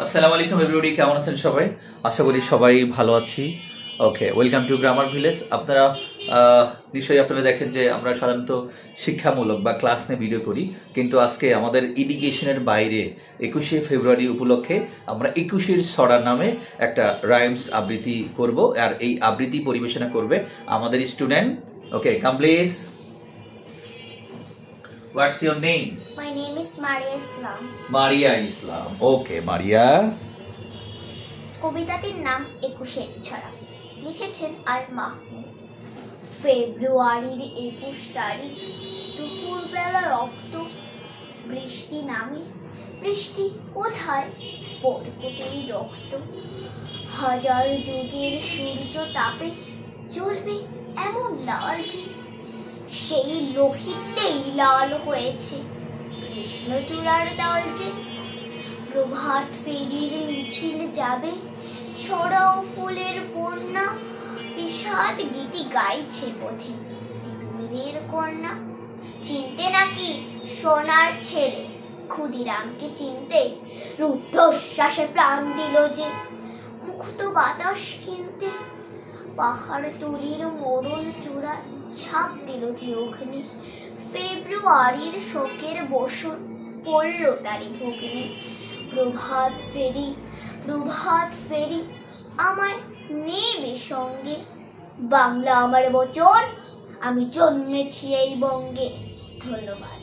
আসসালামু আলাইকুম এভরিবডি, কেমন আছেন সবাই? আশা করি সবাই ভালো আছি। ওকে, ওয়েলকাম টু গ্রামার ভিলেজ। আপনারা নিশ্চয়ই দেখেন যে আমরা সাধারণত শিক্ষামূলক বা ক্লাস নিয়ে ভিডিও করি, কিন্তু আজকে আমাদের এডুকেশনের বাইরে 21শে ফেব্রুয়ারি উপলক্ষে আমরা 21এর ছড়া নামে একটা রাইমস আবৃত্তি করব। আর এই আবৃত্তি পরিবেশনা করবে আমাদের student. Okay, come please. What's your name? My name is Maria Islam. Maria Islam. Okay, Maria. কবিতাটির নাম 21 ছড়া, লিখেছেন আর মাহমুদ। ফেব্রুয়ারির 21 তারিখ, দুপুরবেলা রক্ত বৃষ্টি নামে। বৃষ্টি কোথায়? পরকুটেই রক্ত। হাজার যুগের সূর্য তাপে জ্বলবে এমন লাল যে সেই লোহিতেই লাল হয়েছে কৃষ্ণচূড়ার ডাল যে। প্রভাত ফেরির মিছিল যাবে, ছড়াও ফুলের বন্যা। বিষাদ গীতি গাইছে পথে তিতুমিরের কন্যা। চিনতে নাকি সোনার ছেলে ক্ষুদিরামকে? চিনতে রুদ্ধশ্বাসে প্রাণ দিল যে। মুক্ত বাতাস কিনতে পাহাড় তুলির মোড়ল চূড়া ছাপ দিল যে অগ্নি। ফেব্রুয়ারির শোকের বসন পড়ল তারি ভগ্নি। প্রভাত ফেরি, প্রভাত ফেরি, আমায় নেবে সঙ্গে। বাংলা আমার বচন, আমি জন্মেছি এই বঙ্গে। ধন্যবাদ।